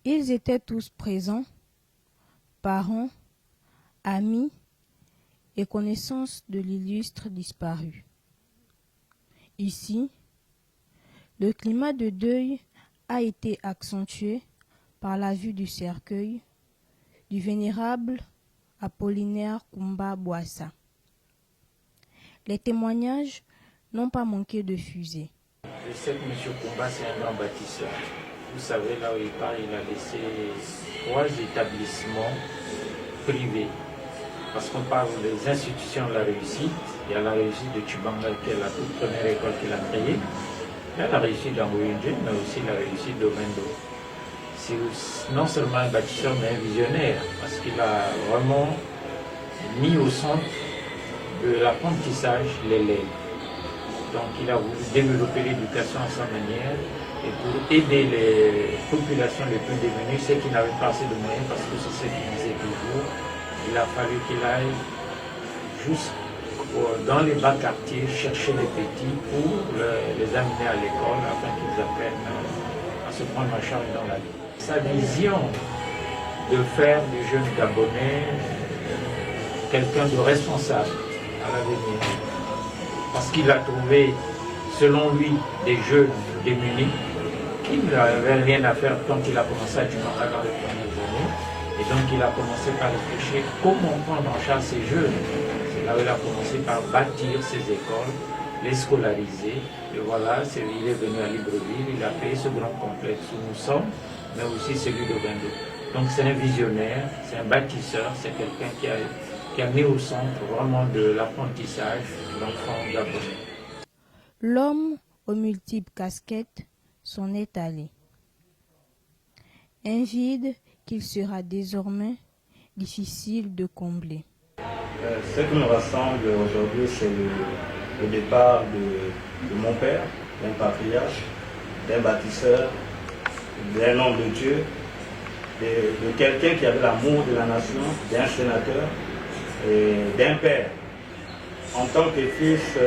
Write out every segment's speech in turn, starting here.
Ils étaient tous présents, parents, amis et connaissances de l'illustre disparu. Ici, le climat de deuil a été accentué par la vue du cercueil du vénérable Apollinaire Kumba Bwassa. Les témoignages n'ont pas manqué de fuser. Je sais que M. Kumba, c'est un grand bâtisseur. Vous savez, là où il part, il a laissé 3 établissements privés. Parce qu'on parle des institutions de la réussite. Il y a la réussite de Tchibanga, qui est la toute première école qu'il a créée. Il y a la réussite d'Angoyunje, mais aussi la réussite d'Ovendo. C'est non seulement un bâtisseur, mais un visionnaire, parce qu'il a vraiment mis au centre de l'apprentissage l'élève. Donc il a voulu développer l'éducation à sa manière et pour aider les populations les plus démunies, ceux qui n'avaient pas assez de moyens, parce que c'est ce qu'il disait toujours, il a fallu qu'il aille dans les bas quartiers chercher les petits pour les amener à l'école afin qu'ils apprennent à se prendre en charge dans la vie. Sa vision de faire du jeune Gabonais quelqu'un de responsable à l'avenir. Parce qu'il a trouvé, selon lui, des jeunes démunis qui n'avaient rien à faire quand il a commencé à Tchibanga dans les premières années. Et donc il a commencé par réfléchir comment prendre en charge ces jeunes. C'est là où il a commencé par bâtir ces écoles, les scolariser. Et voilà, il est venu à Libreville, il a fait ce grand complexe où nous sommes, mais aussi celui de Bendo. Donc c'est un visionnaire, c'est un bâtisseur, c'est quelqu'un qui a mis au centre vraiment de l'apprentissage de l'enfant gabonais. L'homme aux multiples casquettes s'en est allé. Un vide qu'il sera désormais difficile de combler. Ce qui nous rassemble aujourd'hui, c'est le départ de mon père, d'un patriarche, d'un bâtisseur, d'un homme de Dieu, de quelqu'un qui avait l'amour de la nation, d'un sénateur et d'un père. En tant que fils,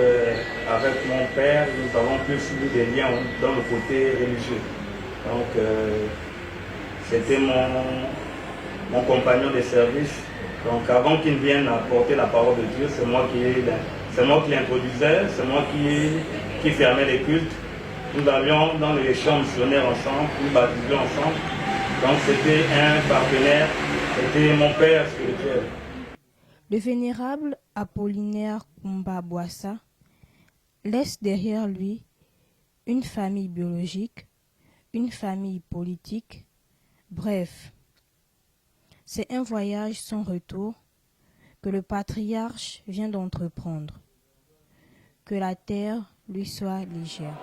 avec mon père, nous avons plus eu des liens dans le côté religieux. Donc, c'était mon compagnon de service. Donc, avant qu'il vienne apporter la parole de Dieu, c'est moi qui l'introduisais, c'est moi qui fermais les cultes. Nous allions dans les champs missionnaires ensemble, nous baptisions ensemble. Donc, c'était un partenaire, c'était mon père spirituel. Le vénérable Apollinaire Kumba Bwassa laisse derrière lui une famille biologique, une famille politique, bref, c'est un voyage sans retour que le patriarche vient d'entreprendre. Que la terre lui soit légère.